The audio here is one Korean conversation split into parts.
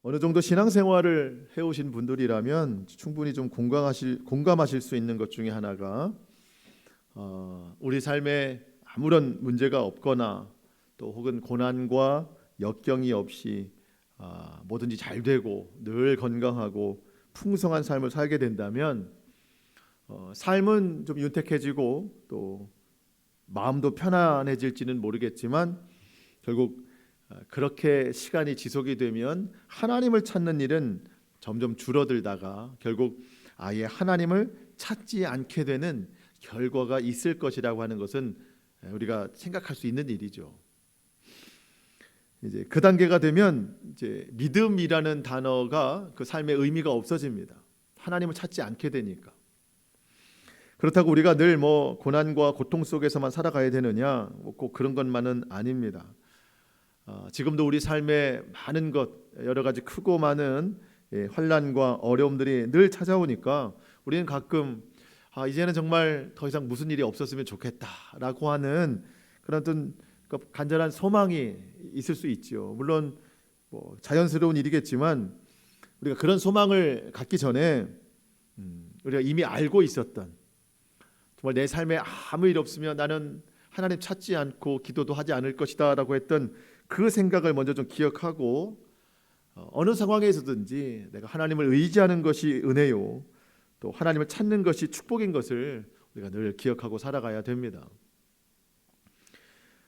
어느 정도 신앙생활을 해오신 분들이라면 충분히 좀 공감하실 수 있는 것 중에 하나가 우리 삶에 아무런 문제가 없거나 또 혹은 고난과 역경이 없이 뭐든지 잘 되고 늘 건강하고 풍성한 삶을 살게 된다면 삶은 좀 윤택해지고 또 마음도 편안해질지는 모르겠지만 결국 그렇게 시간이 지속이 되면 하나님을 찾는 일은 점점 줄어들다가 결국 아예 하나님을 찾지 않게 되는 결과가 있을 것이라고 하는 것은 우리가 생각할 수 있는 일이죠. 이제 그 단계가 되면 이제 믿음이라는 단어가 그 삶의 의미가 없어집니다. 하나님을 찾지 않게 되니까. 그렇다고 우리가 늘 고난과 고통 속에서만 살아가야 되느냐? 꼭 그런 것만은 아닙니다. 지금도 우리 삶에 많은 것, 여러 가지 크고 많은 환난과 어려움들이 늘 찾아오니까 우리는 가끔 이제는 정말 더 이상 무슨 일이 없었으면 좋겠다라고 하는 그런 어떤 간절한 소망이 있을 수 있죠. 물론 자연스러운 일이겠지만 우리가 그런 소망을 갖기 전에 우리가 이미 알고 있었던 정말 내 삶에 아무 일 없으면 나는 하나님 찾지 않고 기도도 하지 않을 것이다 라고 했던 그 생각을 먼저 좀 기억하고 어느 상황에서든지 내가 하나님을 의지하는 것이 은혜요 또 하나님을 찾는 것이 축복인 것을 우리가 늘 기억하고 살아가야 됩니다.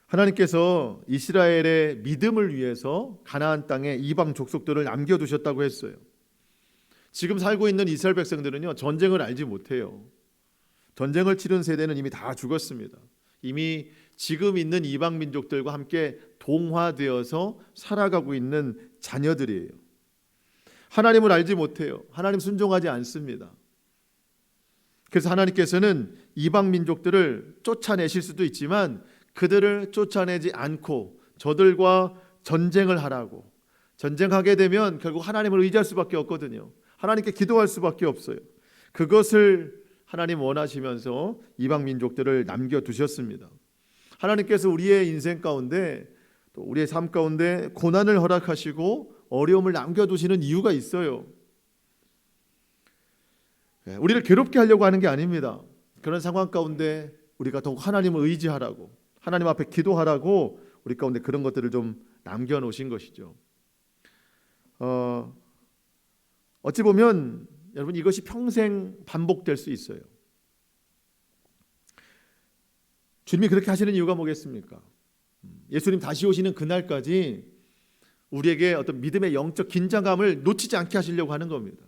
하나님께서 이스라엘의 믿음을 위해서 가나안 땅에 이방 족속들을 남겨두셨다고 했어요. 지금 살고 있는 이스라엘 백성들은요 전쟁을 알지 못해요. 전쟁을 치른 세대는 이미 다 죽었습니다. 이미 지금 있는 이방 민족들과 함께 동화되어서 살아가고 있는 자녀들이에요. 하나님을 알지 못해요. 하나님 순종하지 않습니다. 그래서 하나님께서는 이방 민족들을 쫓아내실 수도 있지만 그들을 쫓아내지 않고 저들과 전쟁을 하라고, 전쟁하게 되면 결국 하나님을 의지할 수밖에 없거든요. 하나님께 기도할 수밖에 없어요. 그것을 하나님 원하시면서 이방 민족들을 남겨두셨습니다. 하나님께서 우리의 인생 가운데 또 우리의 삶 가운데 고난을 허락하시고 어려움을 남겨두시는 이유가 있어요. 우리를 괴롭게 하려고 하는 게 아닙니다. 그런 상황 가운데 우리가 더욱 하나님을 의지하라고, 하나님 앞에 기도하라고 우리 가운데 그런 것들을 좀 남겨놓으신 것이죠. 어찌 보면 여러분 이것이 평생 반복될 수 있어요. 주님이 그렇게 하시는 이유가 뭐겠습니까? 예수님 다시 오시는 그날까지 우리에게 어떤 믿음의 영적 긴장감을 놓치지 않게 하시려고 하는 겁니다.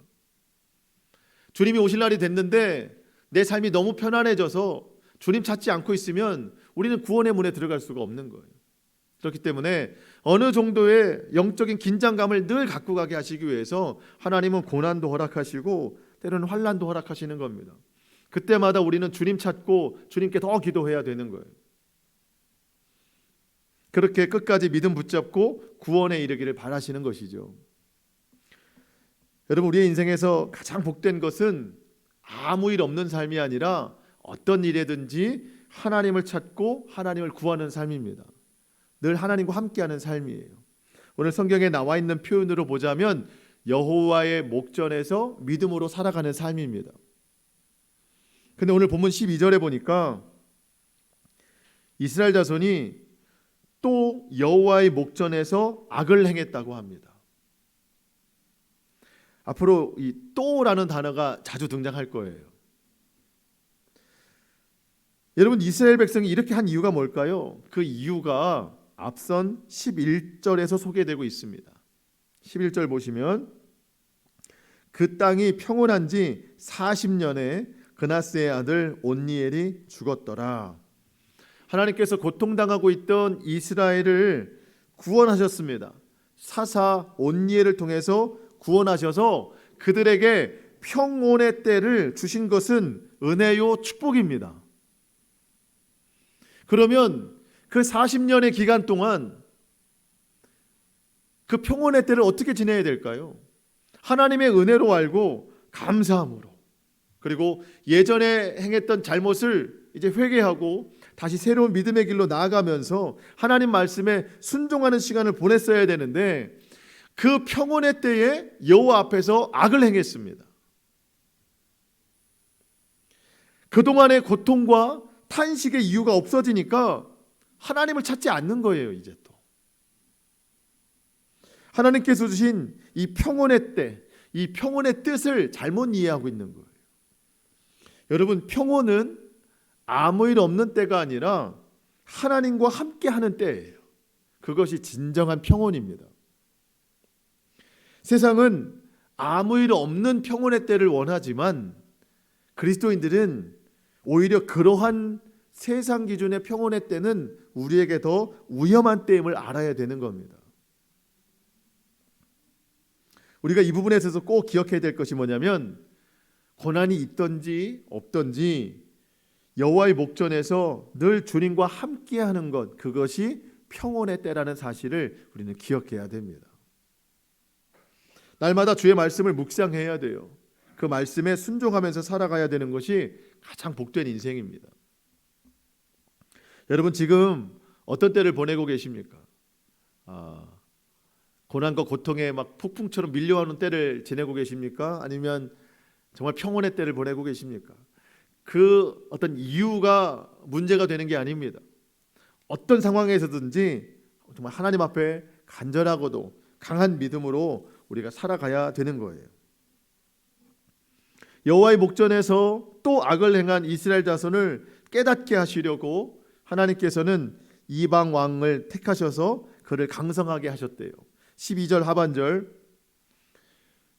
주님이 오실 날이 됐는데 내 삶이 너무 편안해져서 주님 찾지 않고 있으면 우리는 구원의 문에 들어갈 수가 없는 거예요. 그렇기 때문에 어느 정도의 영적인 긴장감을 늘 갖고 가게 하시기 위해서 하나님은 고난도 허락하시고 때로는 환난도 허락하시는 겁니다. 그때마다 우리는 주님 찾고 주님께 더 기도해야 되는 거예요. 그렇게 끝까지 믿음 붙잡고 구원에 이르기를 바라시는 것이죠. 여러분 우리의 인생에서 가장 복된 것은 아무 일 없는 삶이 아니라 어떤 일에든지 하나님을 찾고 하나님을 구하는 삶입니다. 늘 하나님과 함께하는 삶이에요. 오늘 성경에 나와 있는 표현으로 보자면 여호와의 목전에서 믿음으로 살아가는 삶입니다. 근데 오늘 본문 12절에 보니까 이스라엘 자손이 또 여호와의 목전에서 악을 행했다고 합니다. 앞으로 이 또라는 단어가 자주 등장할 거예요. 여러분 이스라엘 백성이 이렇게 한 이유가 뭘까요? 그 이유가 앞선 11절에서 소개되고 있습니다. 11절 보시면 그 땅이 평온한 지 40년에 그나스의 아들 온니엘이 죽었더라. 하나님께서 고통당하고 있던 이스라엘을 구원하셨습니다. 사사 온니엘을 통해서 구원하셔서 그들에게 평온의 때를 주신 것은 은혜요 축복입니다. 그러면 그 40년의 기간 동안 그 평온의 때를 어떻게 지내야 될까요? 하나님의 은혜로 알고 감사함으로, 그리고 예전에 행했던 잘못을 이제 회개하고 다시 새로운 믿음의 길로 나아가면서 하나님 말씀에 순종하는 시간을 보냈어야 되는데 그 평온의 때에 여호와 앞에서 악을 행했습니다. 그동안의 고통과 탄식의 이유가 없어지니까 하나님을 찾지 않는 거예요. 이제 또 하나님께서 주신 이 평온의 때, 이 평온의 뜻을 잘못 이해하고 있는 거예요. 여러분, 평온은 아무 일 없는 때가 아니라 하나님과 함께하는 때예요. 그것이 진정한 평온입니다. 세상은 아무 일 없는 평온의 때를 원하지만 그리스도인들은 오히려 그러한 세상 기준의 평온의 때는 우리에게 더 위험한 때임을 알아야 되는 겁니다. 우리가 이 부분에 있어서 꼭 기억해야 될 것이 뭐냐면, 고난이 있든지 없든지 여호와의 목전에서 늘 주님과 함께하는 것, 그것이 평온의 때라는 사실을 우리는 기억해야 됩니다. 날마다 주의 말씀을 묵상해야 돼요. 그 말씀에 순종하면서 살아가야 되는 것이 가장 복된 인생입니다. 여러분, 지금 어떤 때를 보내고 계십니까? 고난과 고통에 막 폭풍처럼 밀려오는 때를 지내고 계십니까? 아니면 정말 평온의 때를 보내고 계십니까? 그 어떤 이유가 문제가 되는 게 아닙니다. 어떤 상황에서든지 정말 하나님 앞에 간절하고도 강한 믿음으로 우리가 살아가야 되는 거예요. 여호와의 목전에서 또 악을 행한 이스라엘 자손을 깨닫게 하시려고 하나님께서는 이방 왕을 택하셔서 그를 강성하게 하셨대요. 12절 하반절,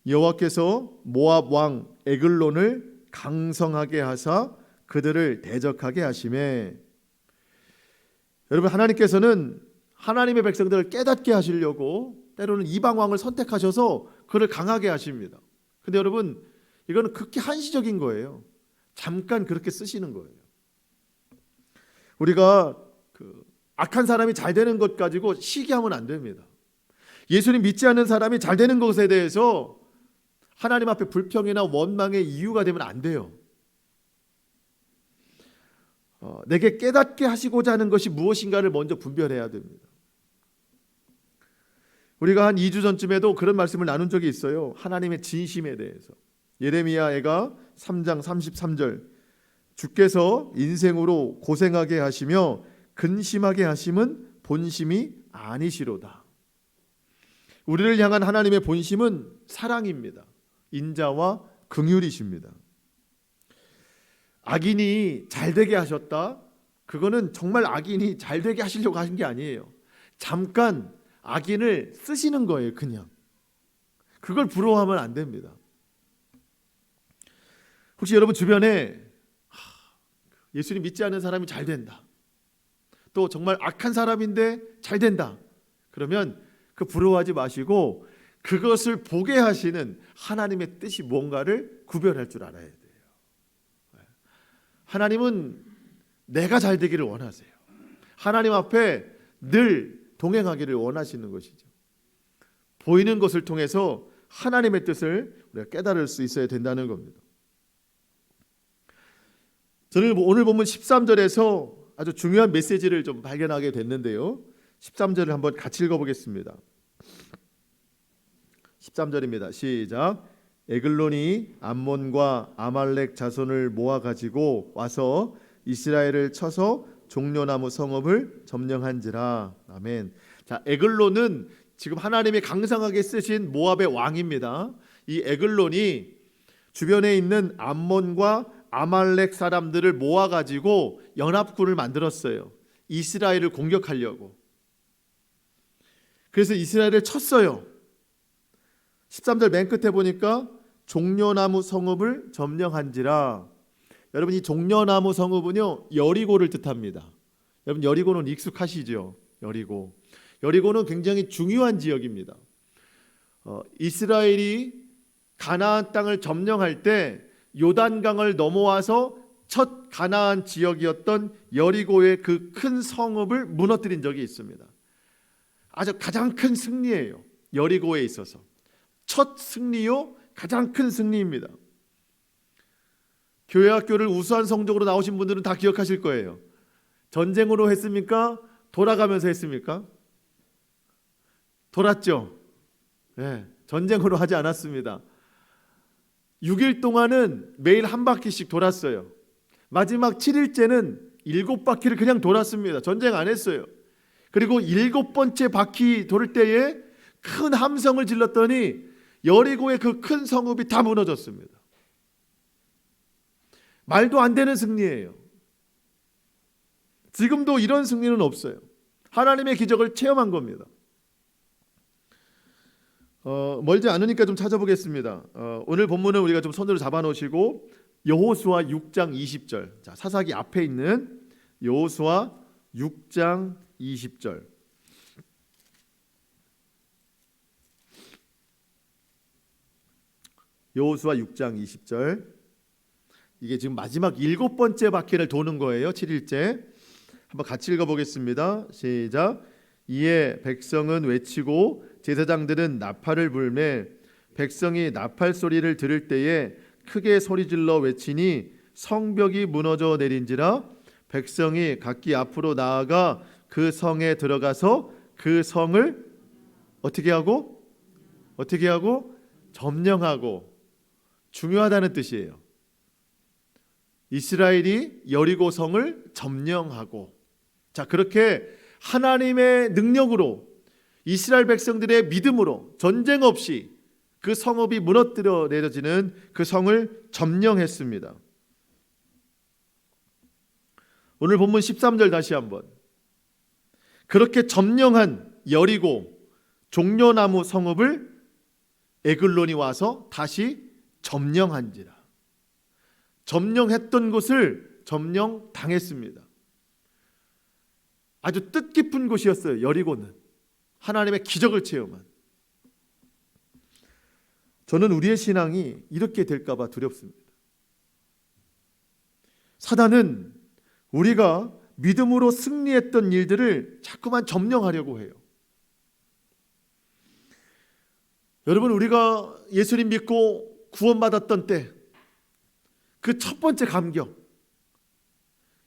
여호와께서 모압 왕 에글론을 강성하게 하사 그들을 대적하게 하시매. 여러분, 하나님께서는 하나님의 백성들을 깨닫게 하시려고 때로는 이방 왕을 선택하셔서 그를 강하게 하십니다. 근데 여러분, 이거는 극히 한시적인 거예요. 잠깐 그렇게 쓰시는 거예요. 우리가 악한 사람이 잘 되는 것 가지고 시기하면 안 됩니다. 예수님 믿지 않는 사람이 잘 되는 것에 대해서 하나님 앞에 불평이나 원망의 이유가 되면 안 돼요. 내게 깨닫게 하시고자 하는 것이 무엇인가를 먼저 분별해야 됩니다. 우리가 한 2주 전쯤에도 그런 말씀을 나눈 적이 있어요. 하나님의 진심에 대해서. 예레미야가 3장 33절, 주께서 인생으로 고생하게 하시며 근심하게 하심은 본심이 아니시로다. 우리를 향한 하나님의 본심은 사랑입니다. 인자와 긍휼이십니다. 악인이 잘되게 하셨다? 그거는 정말 악인이 잘되게 하시려고 하신 게 아니에요. 잠깐 악인을 쓰시는 거예요. 그냥 그걸 부러워하면 안 됩니다. 혹시 여러분 주변에 예수님 믿지 않는 사람이 잘 된다, 또 정말 악한 사람인데 잘 된다, 그러면 그 부러워하지 마시고 그것을 보게 하시는 하나님의 뜻이 뭔가를 구별할 줄 알아야 돼요. 하나님은 내가 잘 되기를 원하세요. 하나님 앞에 늘 동행하기를 원하시는 것이죠. 보이는 것을 통해서 하나님의 뜻을 우리가 깨달을 수 있어야 된다는 겁니다. 저는 오늘 본문 13절에서 아주 중요한 메시지를 좀 발견하게 됐는데요. 13절을 한번 같이 읽어보겠습니다. 13절입니다. 시작. 에글론이 암몬과 아말렉 자손을 모아가지고 와서 이스라엘을 쳐서 종려나무 성읍을 점령한지라. 아멘. 자, 에글론은 지금 하나님이 강성하게 쓰신 모압의 왕입니다. 이 에글론이 주변에 있는 암몬과 아말렉 사람들을 모아가지고 연합군을 만들었어요. 이스라엘을 공격하려고. 그래서 이스라엘을 쳤어요. 13절 맨 끝에 보니까 종려나무 성읍을 점령한지라. 여러분, 이 종려나무 성읍은요, 여리고를 뜻합니다. 여러분, 여리고는 익숙하시죠? 여리고는 굉장히 중요한 지역입니다. 이스라엘이 가나안 땅을 점령할 때 요단강을 넘어와서 첫 가나안 지역이었던 여리고의 그 큰 성읍을 무너뜨린 적이 있습니다. 아주 가장 큰 승리예요. 여리고에 있어서 첫 승리요, 가장 큰 승리입니다. 교회 학교를 우수한 성적으로 나오신 분들은 다 기억하실 거예요. 전쟁으로 했습니까? 돌아가면서 했습니까? 돌았죠. 전쟁으로 하지 않았습니다. 6일 동안은 매일 한 바퀴씩 돌았어요. 마지막 7일째는 7바퀴를 그냥 돌았습니다. 전쟁 안 했어요. 그리고 7번째 바퀴 돌 때에 큰 함성을 질렀더니 여리고의 그 큰 성읍이 다 무너졌습니다. 말도 안 되는 승리예요. 지금도 이런 승리는 없어요. 하나님의 기적을 체험한 겁니다. 멀지 않으니까 좀 찾아보겠습니다. 오늘 본문은 우리가 좀 손으로 잡아놓으시고 여호수아 6장 20절. 자, 사사기 앞에 있는 여호수아 6장 20절. 여호수아 6장 20절. 이게 지금 마지막 7번째 바퀴를 도는 거예요. 7일째. 한번 같이 읽어보겠습니다. 시작. 이에 백성은 외치고 제사장들은 나팔을 불매 백성이 나팔 소리를 들을 때에 크게 소리질러 외치니 성벽이 무너져 내린지라 백성이 각기 앞으로 나아가 그 성에 들어가서 그 성을 어떻게 하고 점령하고. 중요하다는 뜻이에요. 이스라엘이 여리고 성을 점령하고. 자, 그렇게 하나님의 능력으로 이스라엘 백성들의 믿음으로 전쟁 없이 그 성읍이 무너뜨려 내려지는 그 성을 점령했습니다. 오늘 본문 13절 다시 한번. 그렇게 점령한 여리고 종려나무 성읍을 에글론이 와서 다시 점령한지라. 점령했던 곳을 점령당했습니다. 아주 뜻깊은 곳이었어요. 여리고는 하나님의 기적을 체험한. 저는 우리의 신앙이 이렇게 될까 봐 두렵습니다. 사단은 우리가 믿음으로 승리했던 일들을 자꾸만 점령하려고 해요. 여러분, 우리가 예수님 믿고 구원받았던 때 그 첫 번째 감격,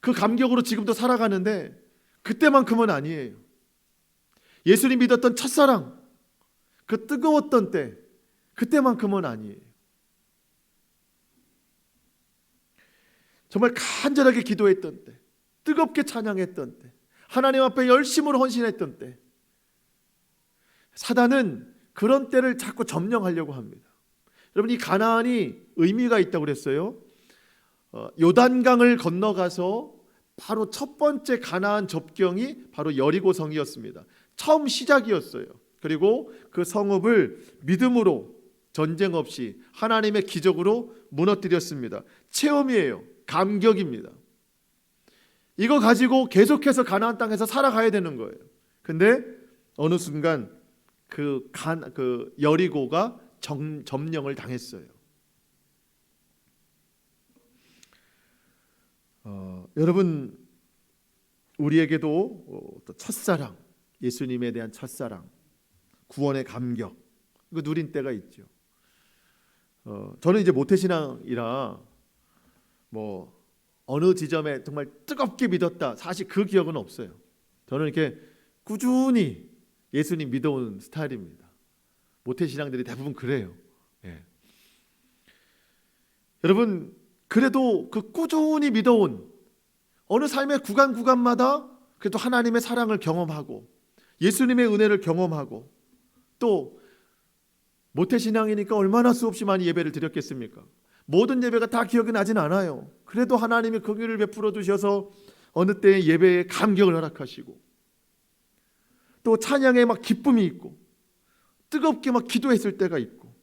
그 감격으로 지금도 살아가는데 그때만큼은 아니에요. 예수님 믿었던 첫사랑, 그 뜨거웠던 때 그때만큼은 아니에요. 정말 간절하게 기도했던 때, 뜨겁게 찬양했던 때, 하나님 앞에 열심으로 헌신했던 때, 사단은 그런 때를 자꾸 점령하려고 합니다. 여러분, 이 가나안이 의미가 있다고 그랬어요. 요단강을 건너가서 바로 첫 번째 가나안 접경이 바로 여리고성이었습니다. 처음 시작이었어요. 그리고 그 성읍을 믿음으로 전쟁 없이 하나님의 기적으로 무너뜨렸습니다. 체험이에요. 감격입니다. 이거 가지고 계속해서 가나안 땅에서 살아가야 되는 거예요. 근데 어느 순간 그 여리고가 점령을 당했어요. 여러분, 우리에게도 또 첫사랑, 예수님에 대한 첫사랑, 구원의 감격, 이거 누린 때가 있죠. 저는 이제 모태신앙이라 뭐 어느 지점에 정말 뜨겁게 믿었다, 사실 그 기억은 없어요. 저는 이렇게 꾸준히 예수님 믿어온 스타일입니다. 모태신앙들이 대부분 그래요. 예. 여러분, 그래도 그 꾸준히 믿어온 어느 삶의 구간마다 그래도 하나님의 사랑을 경험하고 예수님의 은혜를 경험하고, 또 모태신앙이니까 얼마나 수없이 많이 예배를 드렸겠습니까? 모든 예배가 다 기억이 나진 않아요. 그래도 하나님이 그 기회를 베풀어 주셔서 어느 때에 예배에 감격을 허락하시고, 또 찬양에 막 기쁨이 있고 뜨겁게 막 기도했을 때가 있고.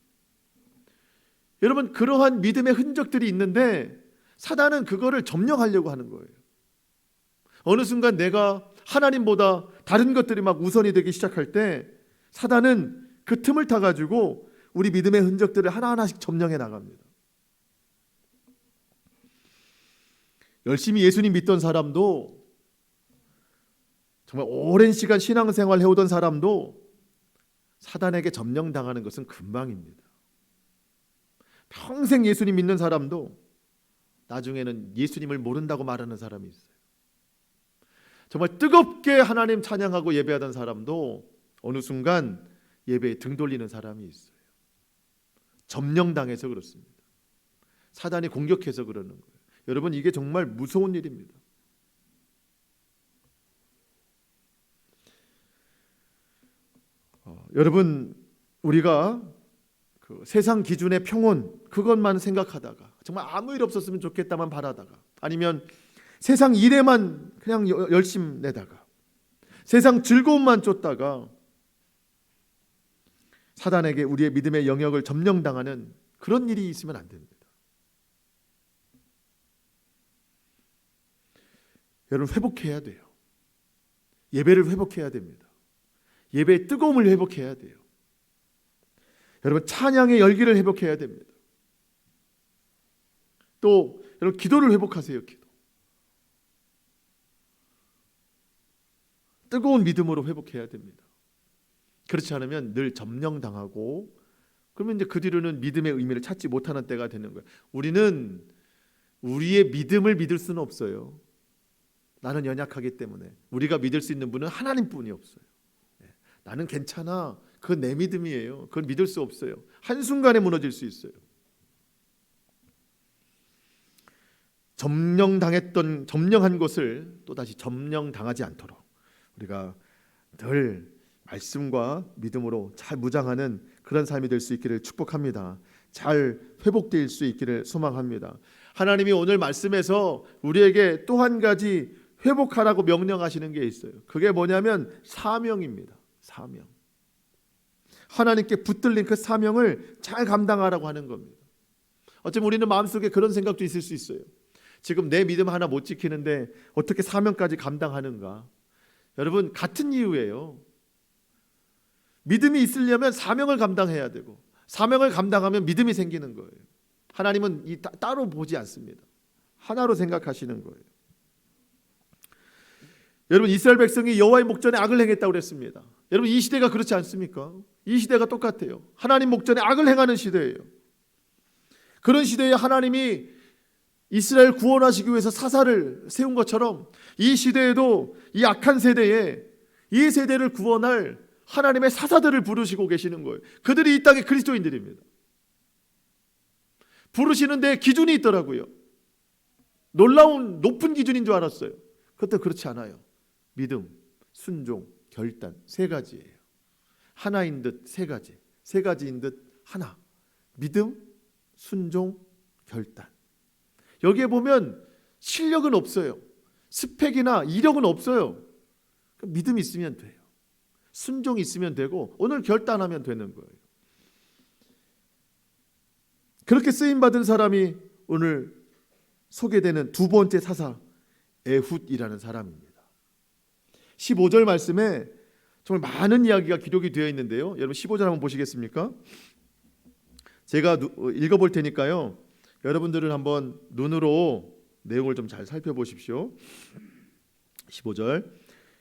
여러분, 그러한 믿음의 흔적들이 있는데 사단은 그거를 점령하려고 하는 거예요. 어느 순간 내가 하나님보다 다른 것들이 막 우선이 되기 시작할 때 사단은 그 틈을 타가지고 우리 믿음의 흔적들을 하나하나씩 점령해 나갑니다. 열심히 예수님 믿던 사람도, 정말 오랜 시간 신앙생활 해오던 사람도 사단에게 점령당하는 것은 금방입니다. 평생 예수님 믿는 사람도 나중에는 예수님을 모른다고 말하는 사람이 있어요. 정말 뜨겁게 하나님 찬양하고 예배하던 사람도 어느 순간 예배에 등 돌리는 사람이 있어요. 점령당해서 그렇습니다. 사단이 공격해서 그러는 거예요. 여러분, 이게 정말 무서운 일입니다. 여러분, 우리가 그 세상 기준의 평온 그것만 생각하다가 정말 아무 일 없었으면 좋겠다만 바라다가, 아니면 세상 일에만 그냥 열심 내다가 세상 즐거움만 쫓다가 사단에게 우리의 믿음의 영역을 점령당하는 그런 일이 있으면 안 됩니다. 여러분, 회복해야 돼요. 예배를 회복해야 됩니다. 예배의 뜨거움을 회복해야 돼요. 여러분, 찬양의 열기를 회복해야 됩니다. 또 여러분, 기도를 회복하세요. 기도. 뜨거운 믿음으로 회복해야 됩니다. 그렇지 않으면 늘 점령당하고, 그러면 이제 그 뒤로는 믿음의 의미를 찾지 못하는 때가 되는 거예요. 우리는 우리의 믿음을 믿을 수는 없어요. 나는 연약하기 때문에. 우리가 믿을 수 있는 분은 하나님뿐이 없어요. 나는 괜찮아. 그건 내 믿음이에요. 그건 믿을 수 없어요. 한순간에 무너질 수 있어요. 점령한 것을 또다시 점령당하지 않도록 우리가 늘 말씀과 믿음으로 잘 무장하는 그런 삶이 될 수 있기를 축복합니다. 잘 회복될 수 있기를 소망합니다. 하나님이 오늘 말씀에서 우리에게 또 한 가지 회복하라고 명령하시는 게 있어요. 그게 뭐냐면 사명입니다. 사명. 하나님께 붙들린 그 사명을 잘 감당하라고 하는 겁니다. 어쩌면 우리는 마음속에 그런 생각도 있을 수 있어요. 지금 내 믿음 하나 못 지키는데 어떻게 사명까지 감당하는가? 여러분, 같은 이유예요. 믿음이 있으려면 사명을 감당해야 되고, 사명을 감당하면 믿음이 생기는 거예요. 하나님은 따로 보지 않습니다. 하나로 생각하시는 거예요. 여러분, 이스라엘 백성이 여호와의 목전에 악을 행했다고 그랬습니다. 여러분, 이 시대가 그렇지 않습니까? 이 시대가 똑같아요. 하나님 목전에 악을 행하는 시대예요. 그런 시대에 하나님이 이스라엘 구원하시기 위해서 사사를 세운 것처럼 이 시대에도 이 악한 세대에 이 세대를 구원할 하나님의 사사들을 부르시고 계시는 거예요. 그들이 이 땅의 그리스도인들입니다. 부르시는데 기준이 있더라고요. 놀라운 높은 기준인 줄 알았어요. 그것도 그렇지 않아요. 믿음, 순종, 결단, 세 가지예요. 하나인 듯 세 가지, 세 가지인 듯 하나. 믿음, 순종, 결단. 여기에 보면 실력은 없어요. 스펙이나 이력은 없어요. 믿음이 있으면 돼요. 순종이 있으면 되고, 오늘 결단하면 되는 거예요. 그렇게 쓰임받은 사람이 오늘 소개되는 두 번째 사사 에훗이라는 사람입니다. 15절 말씀에 정말 많은 이야기가 기록이 되어 있는데요. 여러분, 15절 한번 보시겠습니까? 제가 읽어볼 테니까요, 여러분들은 한번 눈으로 내용을 좀 잘 살펴보십시오. 15절,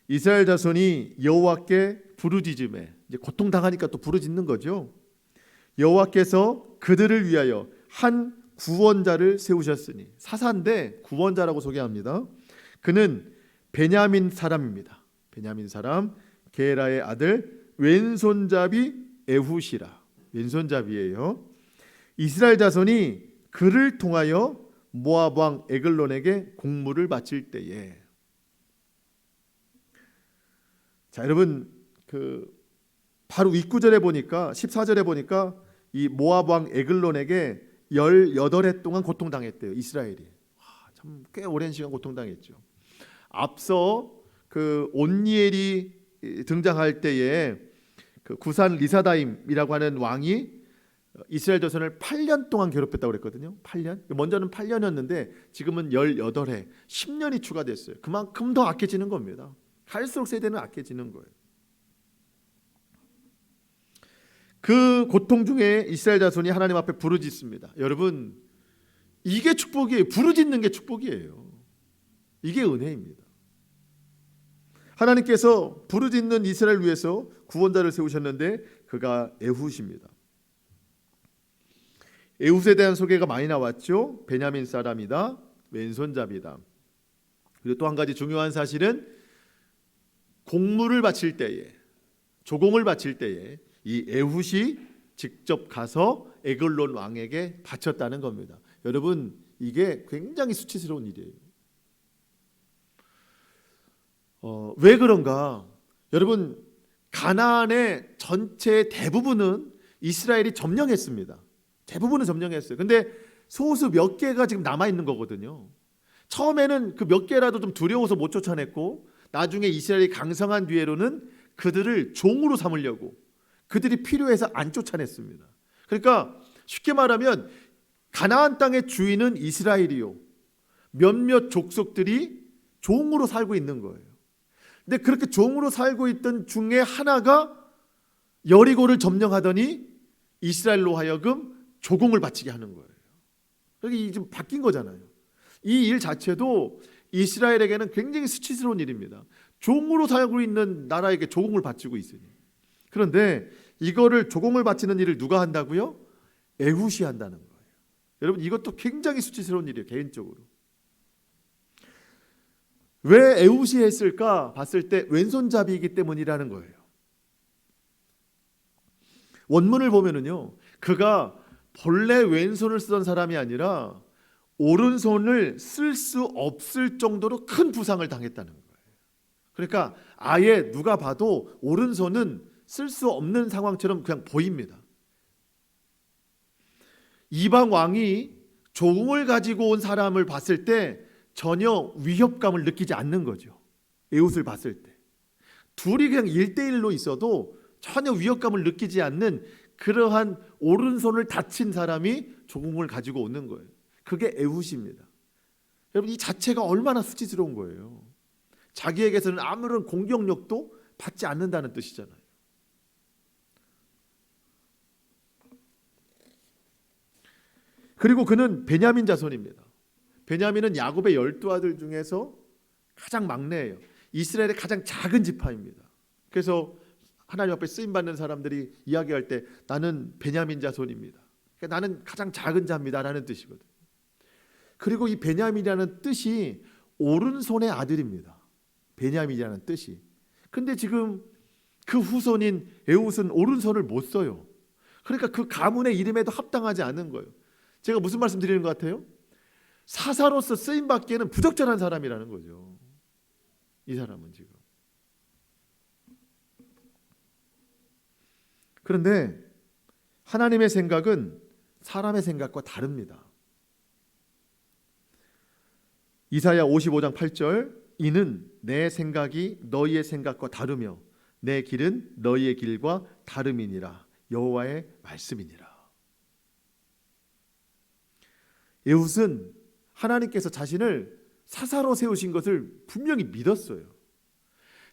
이스라엘 자손이 여호와께 부르짖음에, 이제 고통당하니까 또 부르짖는 거죠. 여호와께서 그들을 위하여 한 구원자를 세우셨으니, 사사인데 구원자라고 소개합니다. 그는 베냐민 사람입니다. 베냐민 사람, 게라의 아들, 왼손잡이 에훗이라. 왼손잡이에요. 이스라엘 자손이 그를 통하여 모압 왕 에글론에게 공물을 바칠 때에, 자, 여러분, 바로 윗구절에 보니까 14절에 보니까 이 모압 왕 에글론에게 18해 동안 고통당했대요. 이스라엘이. 참 꽤 오랜 시간 고통당했죠. 앞서 온니엘이 등장할 때에 구산 리사다임이라고 하는 왕이 이스라엘 자손을 8년 동안 괴롭혔다고 그랬거든요. 8년. 먼저는 8년이었는데 지금은 18해, 10년이 추가됐어요. 그만큼 더 악해지는 겁니다. 갈수록 세대는 악해지는 거예요. 그 고통 중에 이스라엘 자손이 하나님 앞에 부르짖습니다. 여러분, 이게 축복이에요. 부르짖는 게 축복이에요. 이게 은혜입니다. 하나님께서 부르짖는 이스라엘 위해서 구원자를 세우셨는데 그가 에훗입니다. 에훗에 대한 소개가 많이 나왔죠. 베냐민 사람이다, 왼손잡이다. 그리고 또 한 가지 중요한 사실은 공물을 바칠 때에, 조공을 바칠 때에 이 에훗이 직접 가서 에글론 왕에게 바쳤다는 겁니다. 여러분, 이게 굉장히 수치스러운 일이에요. 왜 그런가? 여러분, 가나안의 전체 대부분은 이스라엘이 점령했습니다. 대부분은 점령했어요. 근데 소수 몇 개가 지금 남아 있는 거거든요. 처음에는 그 몇 개라도 좀 두려워서 못 쫓아냈고, 나중에 이스라엘이 강성한 뒤에로는 그들을 종으로 삼으려고, 그들이 필요해서 안 쫓아냈습니다. 그러니까 쉽게 말하면 가나안 땅의 주인은 이스라엘이요, 몇몇 족속들이 종으로 살고 있는 거예요. 근데 그렇게 종으로 살고 있던 중에 하나가 여리고를 점령하더니 이스라엘로 하여금 조공을 바치게 하는 거예요. 이게 좀 바뀐 거잖아요. 이 일 자체도 이스라엘에게는 굉장히 수치스러운 일입니다. 종으로 살고 있는 나라에게 조공을 바치고 있으니. 그런데 이거를 조공을 바치는 일을 누가 한다고요? 에훗이 한다는 거예요. 여러분, 이것도 굉장히 수치스러운 일이에요. 개인적으로. 왜 에훗이 했을까 봤을 때 왼손잡이이기 때문이라는 거예요. 원문을 보면은요, 그가 본래 왼손을 쓰던 사람이 아니라 오른손을 쓸 수 없을 정도로 큰 부상을 당했다는 거예요. 그러니까 아예 누가 봐도 오른손은 쓸 수 없는 상황처럼 그냥 보입니다. 이방 왕이 조공을 가지고 온 사람을 봤을 때 전혀 위협감을 느끼지 않는 거죠. 에훗을 봤을 때 둘이 그냥 1대1로 있어도 전혀 위협감을 느끼지 않는 그러한 오른손을 다친 사람이 조공을 가지고 오는 거예요. 그게 에훗입니다. 여러분, 이 자체가 얼마나 수치스러운 거예요. 자기에게서는 아무런 공격력도 받지 않는다는 뜻이잖아요. 그리고 그는 베냐민 자손입니다. 베냐민은 야곱의 12아들 중에서 가장 막내예요. 이스라엘의 가장 작은 지파입니다. 그래서 하나님 앞에 쓰임받는 사람들이 이야기할 때 나는 베냐민 자손입니다. 그러니까 나는 가장 작은 자입니다 라는 뜻이거든요. 그리고 이 베냐민이라는 뜻이 오른손의 아들입니다. 베냐민이라는 뜻이. 근데 지금 그 후손인 에훗은 오른손을 못 써요. 그러니까 그 가문의 이름에도 합당하지 않은 거예요. 제가 무슨 말씀 드리는 것 같아요? 사사로서 쓰임받기에는 부적절한 사람이라는 거죠. 이 사람은 지금. 그런데 하나님의 생각은 사람의 생각과 다릅니다. 이사야 55장 8절, 이는 내 생각이 너희의 생각과 다르며 내 길은 너희의 길과 다름이니라. 여호와의 말씀이니라. 에훗은 하나님께서 자신을 사사로 세우신 것을 분명히 믿었어요.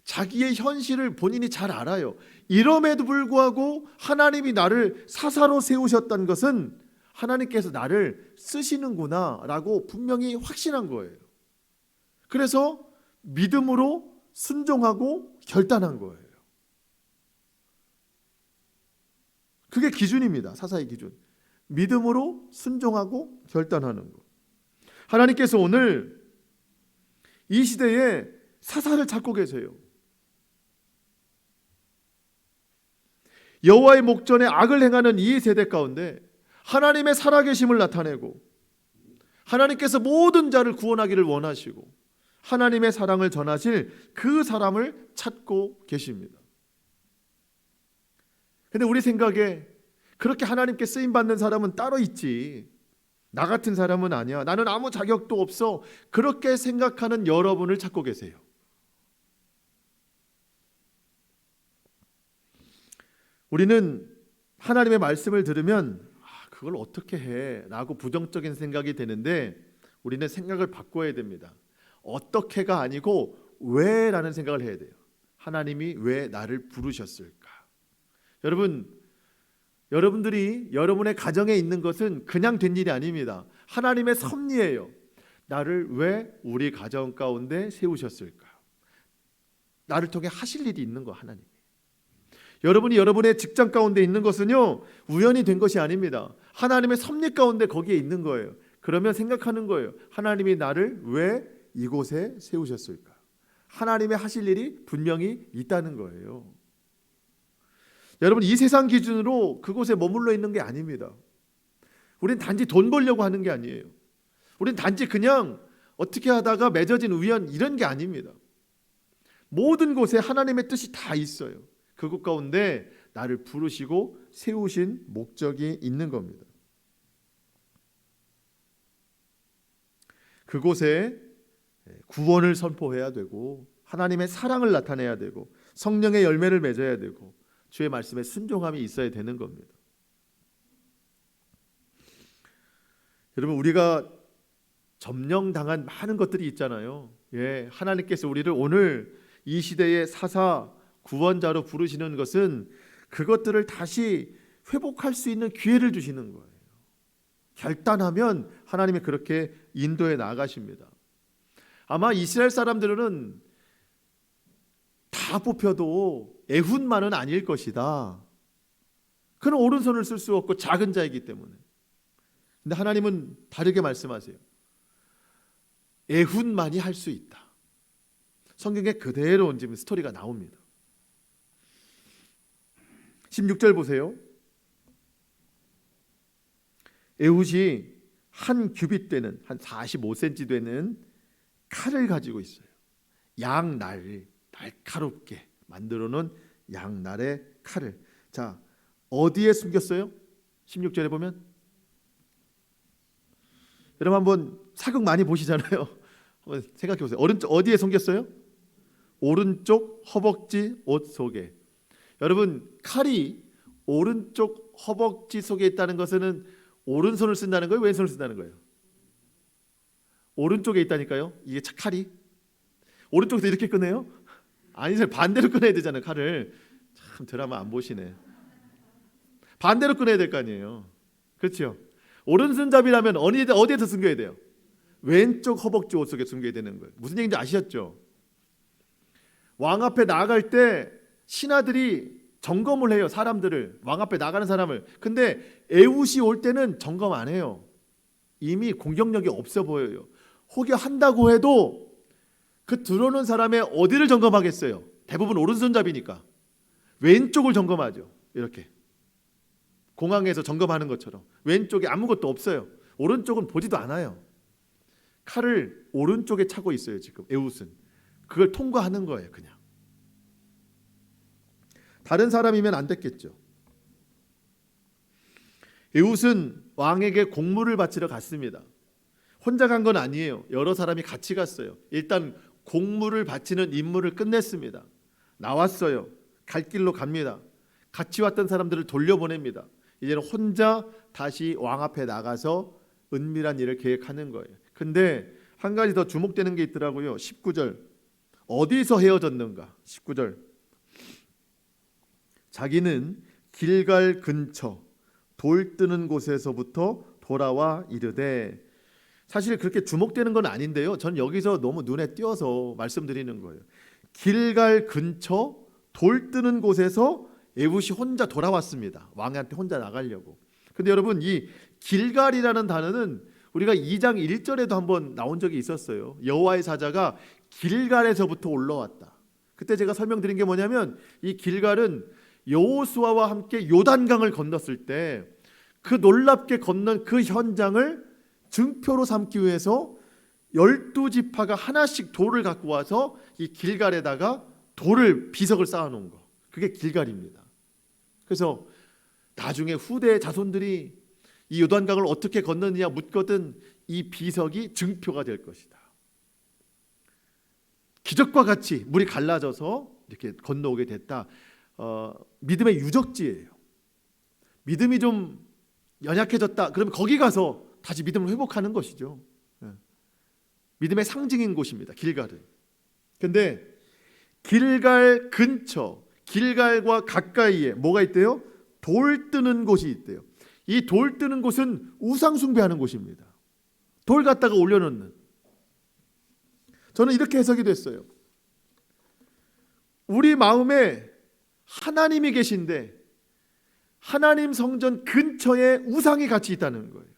자기의 현실을 본인이 잘 알아요. 이럼에도 불구하고 하나님이 나를 사사로 세우셨던 것은 하나님께서 나를 쓰시는구나 라고 분명히 확신한 거예요. 그래서 믿음으로 순종하고 결단한 거예요. 그게 기준입니다. 사사의 기준. 믿음으로 순종하고 결단하는 것. 하나님께서 오늘 이 시대에 사사를 찾고 계세요. 여호와의 목전에 악을 행하는 이 세대 가운데 하나님의 살아계심을 나타내고 하나님께서 모든 자를 구원하기를 원하시고 하나님의 사랑을 전하실 그 사람을 찾고 계십니다. 근데 우리 생각에 그렇게 하나님께 쓰임받는 사람은 따로 있지, 나 같은 사람은 아니야, 나는 아무 자격도 없어, 그렇게 생각하는 여러분을 찾고 계세요. 우리는 하나님의 말씀을 들으면 그걸 어떻게 해? 라고 부정적인 생각이 되는데 우리는 생각을 바꿔야 됩니다. 어떻게가 아니고 왜? 라는 생각을 해야 돼요. 하나님이 왜 나를 부르셨을까? 여러분들이 여러분의 가정에 있는 것은 그냥 된 일이 아닙니다. 하나님의 섭리예요. 나를 왜 우리 가정 가운데 세우셨을까? 나를 통해 하실 일이 있는 거, 하나님이. 여러분이 여러분의 직장 가운데 있는 것은요, 우연히 된 것이 아닙니다. 하나님의 섭리 가운데 거기에 있는 거예요. 그러면 생각하는 거예요. 하나님이 나를 왜 이곳에 세우셨을까? 하나님의 하실 일이 분명히 있다는 거예요. 여러분, 이 세상 기준으로 그곳에 머물러 있는 게 아닙니다. 우린 단지 돈 벌려고 하는 게 아니에요. 우린 단지 그냥 어떻게 하다가 맺어진 우연 이런 게 아닙니다. 모든 곳에 하나님의 뜻이 다 있어요. 그곳 가운데 나를 부르시고 세우신 목적이 있는 겁니다. 그곳에 구원을 선포해야 되고 하나님의 사랑을 나타내야 되고 성령의 열매를 맺어야 되고 주의 말씀에 순종함이 있어야 되는 겁니다. 여러분, 우리가 점령당한 많은 것들이 있잖아요. 하나님께서 우리를 오늘 이 시대의 사사 구원자로 부르시는 것은 그것들을 다시 회복할 수 있는 기회를 주시는 거예요. 결단하면 하나님이 그렇게 인도해 나가십니다. 아마 이스라엘 사람들은 다 뽑혀도 에훗만은 아닐 것이다. 그는 오른손을 쓸 수 없고 작은 자이기 때문에. 근데 하나님은 다르게 말씀하세요. 에훗만이 할 수 있다. 성경에 그대로 지금 스토리가 나옵니다. 16절 보세요. 에훗이 한 규빗 되는 한 45cm 되는 칼을 가지고 있어요. 양날을 날카롭게 만들어 놓은 양날의 칼을. 자, 어디에 숨겼어요? 16절에 보면 여러분 한번 사극 많이 보시잖아요. 한번 생각해 보세요. 오른쪽 어디에 숨겼어요? 오른쪽 허벅지 옷 속에. 여러분, 칼이 오른쪽 허벅지 속에 있다는 것은 오른손을 쓴다는 거예요? 왼손을 쓴다는 거예요? 오른쪽에 있다니까요. 이게 칼이 오른쪽에서 이렇게 꺼내요? 아니죠, 반대로 꺼내야 되잖아요. 칼을. 참 드라마 안 보시네. 반대로 꺼내야 될 거 아니에요. 그렇죠? 오른손잡이라면 어디에서 숨겨야 돼요? 왼쪽 허벅지 옷 속에 숨겨야 되는 거예요. 무슨 얘기인지 아시겠죠? 왕 앞에 나아갈 때 신하들이 점검을 해요. 사람들을, 왕 앞에 나가는 사람을. 근데 에훗이 올 때는 점검 안 해요. 이미 공격력이 없어 보여요. 혹여 한다고 해도 그 들어오는 사람의 어디를 점검하겠어요? 대부분 오른손잡이니까 왼쪽을 점검하죠. 이렇게 공항에서 점검하는 것처럼 왼쪽에 아무것도 없어요. 오른쪽은 보지도 않아요. 칼을 오른쪽에 차고 있어요. 지금 에훗은 그걸 통과하는 거예요. 그냥 다른 사람이면 안 됐겠죠. 에훗은 왕에게 공물을 바치러 갔습니다. 혼자 간 건 아니에요. 여러 사람이 같이 갔어요. 일단 공물을 바치는 임무를 끝냈습니다. 나왔어요. 갈 길로 갑니다. 같이 왔던 사람들을 돌려보냅니다. 이제는 혼자 다시 왕 앞에 나가서 은밀한 일을 계획하는 거예요. 근데 한 가지 더 주목되는 게 있더라고요. 19절. 어디서 헤어졌는가? 19절. 자기는 길갈 근처 돌 뜨는 곳에서부터 돌아와 이르되. 사실 그렇게 주목되는 건 아닌데요. 전 여기서 너무 눈에 띄어서 말씀드리는 거예요. 길갈 근처 돌 뜨는 곳에서 에훗이 혼자 돌아왔습니다. 왕한테 혼자 나가려고. 근데 여러분, 이 길갈이라는 단어는 우리가 2장 1절에도 한번 나온 적이 있었어요. 여호와의 사자가 길갈에서부터 올라왔다. 그때 제가 설명드린 게 뭐냐면 이 길갈은 여호수아와 함께 요단강을 건넜을 때 그 놀랍게 건넌 그 현장을 증표로 삼기 위해서 12지파가 하나씩 돌을 갖고 와서 이 길갈에다가 돌을 비석을 쌓아놓은 거, 그게 길갈입니다. 그래서 나중에 후대 자손들이 이 요단강을 어떻게 건너느냐 묻거든 이 비석이 증표가 될 것이다. 기적과 같이 물이 갈라져서 이렇게 건너오게 됐다. 믿음의 유적지예요. 믿음이 좀 연약해졌다. 그러면 거기 가서 다시 믿음을 회복하는 것이죠. 믿음의 상징인 곳입니다. 길갈은. 근데 길갈 근처, 길갈과 가까이에 뭐가 있대요? 돌 뜨는 곳이 있대요. 이 돌 뜨는 곳은 우상 숭배하는 곳입니다. 돌 갖다가 올려놓는. 저는 이렇게 해석이 됐어요. 우리 마음에 하나님이 계신데 하나님 성전 근처에 우상이 같이 있다는 거예요.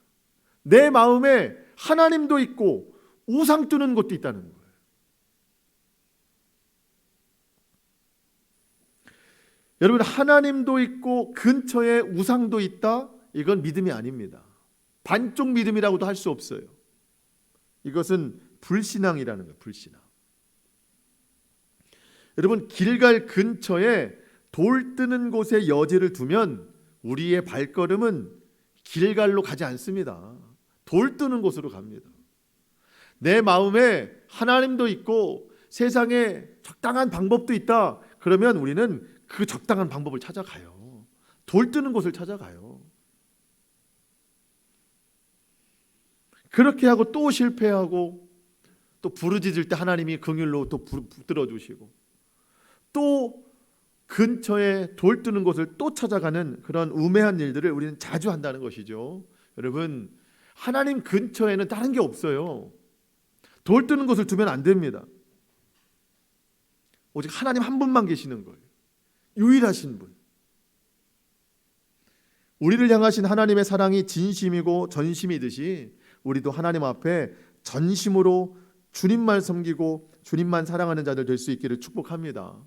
내 마음에 하나님도 있고 우상 뜨는 곳도 있다는 거예요. 여러분, 하나님도 있고 근처에 우상도 있다? 이건 믿음이 아닙니다. 반쪽 믿음이라고도 할 수 없어요. 이것은 불신앙이라는 거예요. 불신앙. 여러분, 길갈 근처에 돌 뜨는 곳에 여지를 두면 우리의 발걸음은 길갈로 가지 않습니다. 돌 뜨는 곳으로 갑니다. 내 마음에 하나님도 있고 세상에 적당한 방법도 있다. 그러면 우리는 그 적당한 방법을 찾아가요. 돌 뜨는 곳을 찾아가요. 그렇게 하고 또 실패하고 또 부르짖을 때 하나님이 긍휼로 또 붙들어 주시고 또 근처에 돌 뜨는 곳을 또 찾아가는 그런 우매한 일들을 우리는 자주 한다는 것이죠. 여러분, 하나님 근처에는 다른 게 없어요. 돌 뜨는 곳을 두면 안 됩니다. 오직 하나님 한 분만 계시는 거예요. 유일하신 분. 우리를 향하신 하나님의 사랑이 진심이고 전심이듯이 우리도 하나님 앞에 전심으로 주님만 섬기고 주님만 사랑하는 자들 될 수 있기를 축복합니다.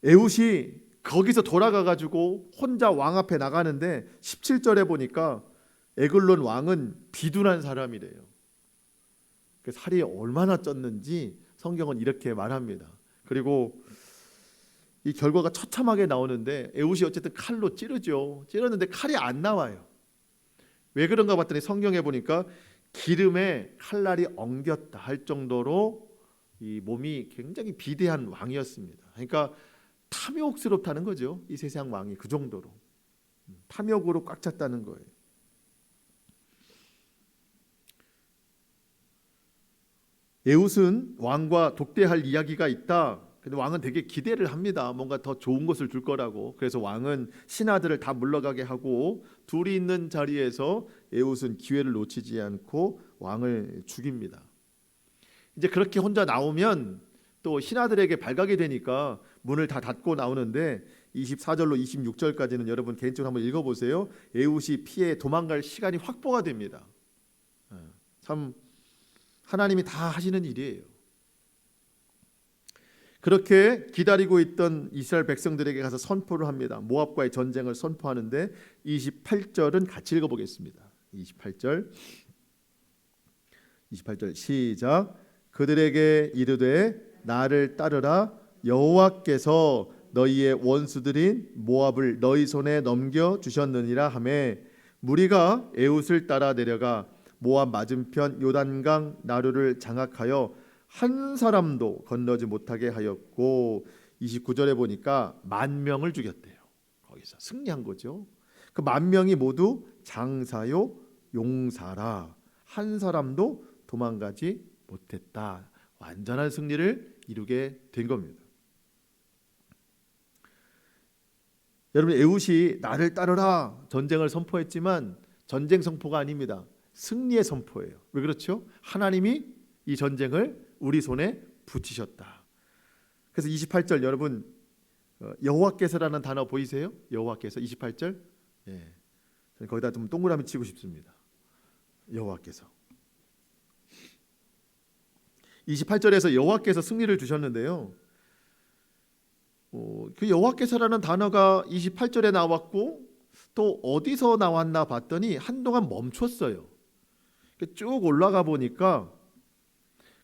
에훗이 거기서 돌아가가지고 혼자 왕 앞에 나가는데 17절에 보니까 에글론 왕은 비둔한 사람이래요. 그 살이 얼마나 쪘는지 성경은 이렇게 말합니다. 그리고 이 결과가 처참하게 나오는데 에훗이 어쨌든 칼로 찌르죠. 찌르는데 칼이 안 나와요. 왜 그런가 봤더니 성경에 보니까 기름에 칼날이 엉겼다 할 정도로 이 몸이 굉장히 비대한 왕이었습니다. 그러니까 탐욕스럽다는 거죠. 이 세상 왕이 그 정도로 탐욕으로 꽉 찼다는 거예요. 에훗은 왕과 독대할 이야기가 있다. 근데 왕은 되게 기대를 합니다. 뭔가 더 좋은 것을 줄 거라고. 그래서 왕은 신하들을 다 물러가게 하고 둘이 있는 자리에서 에훗은 기회를 놓치지 않고 왕을 죽입니다. 이제 그렇게 혼자 나오면 또 신하들에게 발각이 되니까 문을 다 닫고 나오는데 24절로 26절까지는 여러분 개인적으로 한번 읽어보세요. 에훗이 피해 도망갈 시간이 확보가 됩니다. 참 하나님이 다 하시는 일이에요. 그렇게 기다리고 있던 이스라엘 백성들에게 가서 선포를 합니다. 모압과의 전쟁을 선포하는데 28절은 같이 읽어보겠습니다. 28절 시작. 그들에게 이르되 나를 따르라. 여호와께서 너희의 원수들인 모압을 너희 손에 넘겨 주셨느니라 하매 무리가 에훗을 따라 내려가 모압 맞은편 요단강 나루를 장악하여 한 사람도 건너지 못하게 하였고 29절에 보니까 10,000명을 죽였대요. 거기서 승리한 거죠. 그 10,000명이 모두 장사요 용사라. 한 사람도 도망가지 못했다. 완전한 승리를 이루게 된 겁니다. 여러분, 에훗이 나를 따르라 전쟁을 선포했지만 전쟁 선포가 아닙니다. 승리의 선포예요. 왜 그렇죠? 하나님이 이 전쟁을 우리 손에 붙이셨다. 그래서 28절 여러분 여호와께서라는 단어 보이세요? 여호와께서 28절. 예. 거기다 좀 동그라미 치고 싶습니다. 여호와께서. 28절에서 여호와께서 승리를 주셨는데요. 그 여호와께서라는 단어가 28절에 나왔고 또 어디서 나왔나 봤더니 한동안 멈췄어요. 쭉 올라가 보니까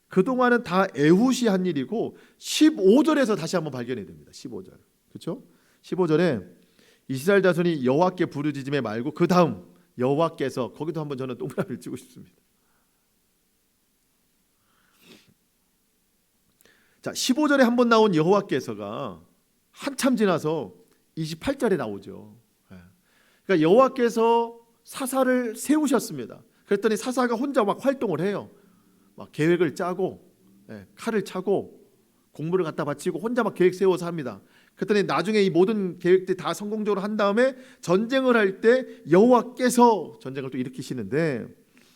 그동안은 다 에훗이 한 일이고 15절에서 다시 한번 발견이 됩니다. 15절. 그렇죠? 15절에 이스라엘 자손이 여호와께 부르짖음에 말고 그 다음 여호와께서 거기도 한번 저는 동그라미를 치고 싶습니다. 자, 15절에 한번 나온 여호와께서가 한참 지나서 28절에 나오죠. 그러니까 여호와께서 사사를 세우셨습니다. 그랬더니 사사가 혼자 막 활동을 해요. 막 계획을 짜고 칼을 차고 공물을 갖다 바치고 혼자 막 계획 세워서 합니다. 그랬더니 나중에 이 모든 계획들이 다 성공적으로 한 다음에 전쟁을 할 때 여호와께서 전쟁을 또 일으키시는데,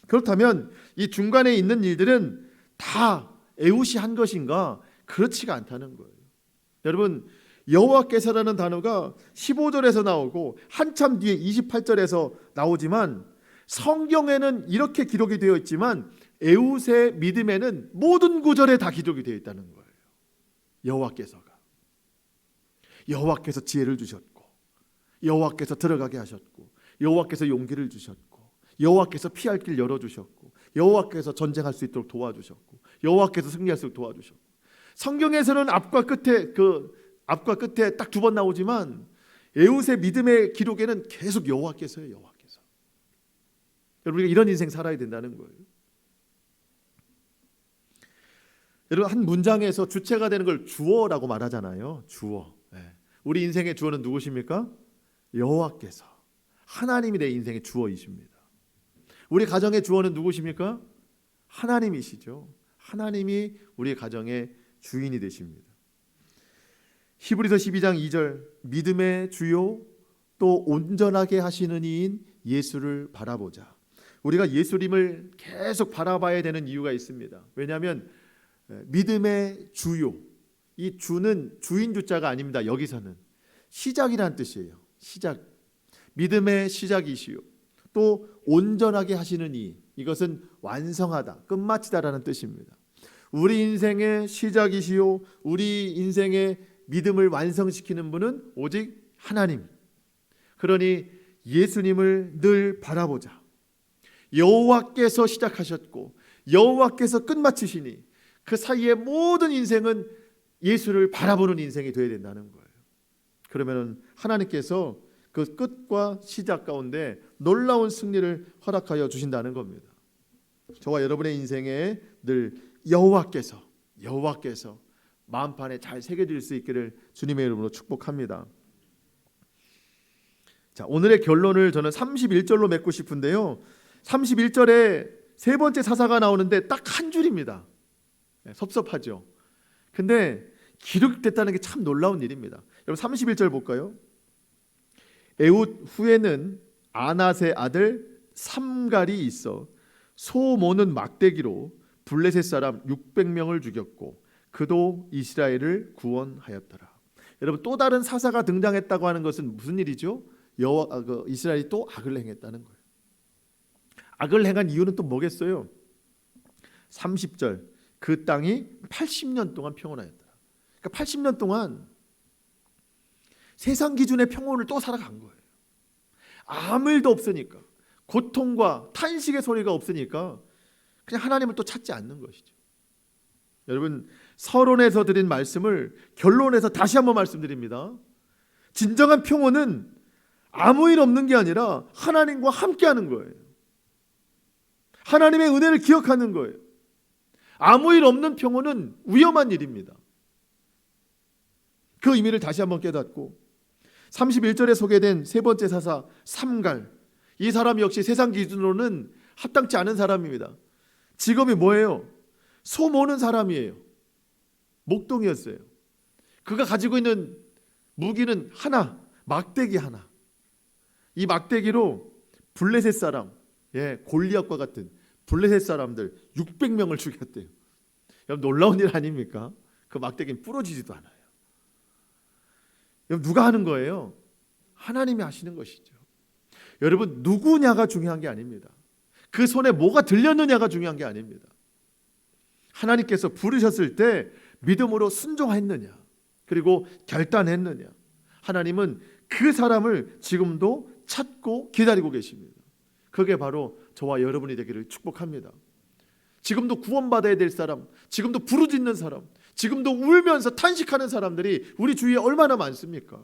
그렇다면 이 중간에 있는 일들은 다 에훗이 한 것인가? 그렇지가 않다는 거예요. 여러분, 여호와께서라는 단어가 15절에서 나오고 한참 뒤에 28절에서 나오지만 성경에는 이렇게 기록이 되어 있지만 에훗의 믿음에는 모든 구절에 다 기록이 되어 있다는 거예요. 여호와께서가. 여호와께서 지혜를 주셨고, 여호와께서 들어가게 하셨고, 여호와께서 용기를 주셨고, 여호와께서 피할 길 열어주셨고, 여호와께서 전쟁할 수 있도록 도와주셨고, 여호와께서 승리할 수 있도록 도와주셨고. 성경에서는 앞과 끝에 딱 두 번 나오지만 에훗의 믿음의 기록에는 계속 여호와께서예요. 여호와께서. 여러분, 우리가 이런 인생 살아야 된다는 거예요. 여러분, 한 문장에서 주체가 되는 걸 주어라고 말하잖아요. 주어. 우리 인생의 주어는 누구십니까? 여호와께서. 하나님이 내 인생의 주어이십니다. 우리 가정의 주어는 누구십니까? 하나님이시죠. 하나님이 우리 가정의 주인이 되십니다. 히브리서 12장 2절, 믿음의 주요 또 온전하게 하시는 이인 예수를 바라보자. 우리가 예수님을 계속 바라봐야 되는 이유가 있습니다. 왜냐하면 믿음의 주요, 이 주는 주인 주자가 아닙니다. 여기서는 시작이라는 뜻이에요. 시작. 믿음의 시작이시요 또 온전하게 하시는 이, 이것은 완성하다, 끝마치다라는 뜻입니다. 우리 인생의 시작이시요, 우리 인생의 믿음을 완성시키는 분은 오직 하나님. 그러니 예수님을 늘 바라보자. 여호와께서 시작하셨고 여호와께서 끝마치시니 그 사이의 모든 인생은 예수를 바라보는 인생이 되어야 된다는 거예요. 그러면 하나님께서 그 끝과 시작 가운데 놀라운 승리를 허락하여 주신다는 겁니다. 저와 여러분의 인생에 늘 여호와께서 마음판에 잘 새겨질 수 있기를 주님의 이름으로 축복합니다. 자, 오늘의 결론을 저는 31절로 맺고 싶은데요. 31절에 세 번째 사사가 나오는데 딱 한 줄입니다. 섭섭하죠. 근데 기록됐다는 게 참 놀라운 일입니다. 여러분 31절 볼까요? 에훗 후에는 아낫의 아들 삼갈이 있어 소 모는 막대기로 블레셋 사람 600명을 죽였고 그도 이스라엘을 구원하였더라. 여러분, 또 다른 사사가 등장했다고 하는 것은 무슨 일이죠? 이스라엘이 또 악을 행했다는 거예요. 악을 행한 이유는 또 뭐겠어요? 30절, 그 땅이 80년 동안 평온하였더라. 그러니까 80년 동안 세상 기준의 평온을 또 살아간 거예요. 아무 일도 없으니까, 고통과 탄식의 소리가 없으니까 그냥 하나님을 또 찾지 않는 것이죠. 여러분, 서론에서 드린 말씀을 결론에서 다시 한번 말씀드립니다. 진정한 평온은 아무 일 없는 게 아니라 하나님과 함께하는 거예요. 하나님의 은혜를 기억하는 거예요. 아무 일 없는 평온은 위험한 일입니다. 그 의미를 다시 한번 깨닫고 31절에 소개된 세 번째 사사 삼갈, 이 사람 역시 세상 기준으로는 합당치 않은 사람입니다. 직업이 뭐예요? 소 모는 사람이에요. 목동이었어요. 그가 가지고 있는 무기는 하나, 막대기 하나. 이 막대기로 블레셋 사람, 골리앗과 같은 블레셋 사람들 600명을 죽였대요. 여러분, 놀라운 일 아닙니까? 그 막대기는 부러지지도 않아요. 여러분, 누가 하는 거예요? 하나님이 하시는 것이죠. 여러분, 누구냐가 중요한 게 아닙니다. 그 손에 뭐가 들렸느냐가 중요한 게 아닙니다. 하나님께서 부르셨을 때 믿음으로 순종했느냐, 그리고 결단했느냐. 하나님은 그 사람을 지금도 찾고 기다리고 계십니다. 그게 바로 저와 여러분이 되기를 축복합니다. 지금도 구원받아야 될 사람, 지금도 부르짖는 사람, 지금도 울면서 탄식하는 사람들이 우리 주위에 얼마나 많습니까?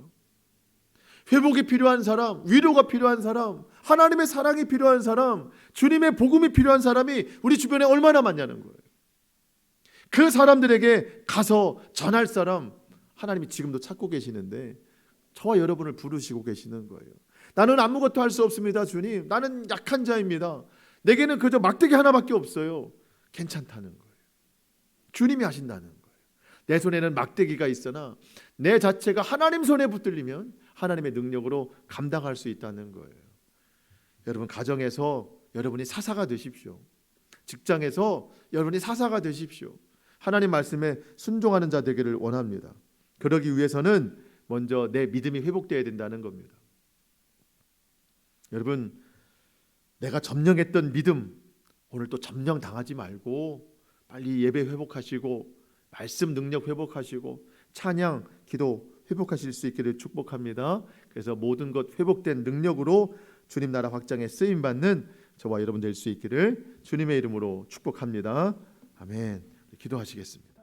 회복이 필요한 사람, 위로가 필요한 사람, 하나님의 사랑이 필요한 사람, 주님의 복음이 필요한 사람이 우리 주변에 얼마나 많냐는 거예요. 그 사람들에게 가서 전할 사람 하나님이 지금도 찾고 계시는데 저와 여러분을 부르시고 계시는 거예요. 나는 아무것도 할 수 없습니다, 주님. 나는 약한 자입니다. 내게는 그저 막대기 하나밖에 없어요. 괜찮다는 거예요. 주님이 하신다는 거예요. 내 손에는 막대기가 있으나 내 자체가 하나님 손에 붙들리면 하나님의 능력으로 감당할 수 있다는 거예요. 여러분, 가정에서 여러분이 사사가 되십시오. 직장에서 여러분이 사사가 되십시오. 하나님 말씀에 순종하는 자 되기를 원합니다. 그러기 위해서는 먼저 내 믿음이 회복되어야 된다는 겁니다. 여러분, 내가 점령했던 믿음 오늘 또 점령 당하지 말고 빨리 예배 회복하시고 말씀 능력 회복하시고 찬양, 기도 회복하실 수 있기를 축복합니다. 그래서 모든 것 회복된 능력으로 주님 나라 확장에 쓰임 받는 저와 여러분 될 수 있기를 주님의 이름으로 축복합니다. 아멘. 기도하시겠습니다.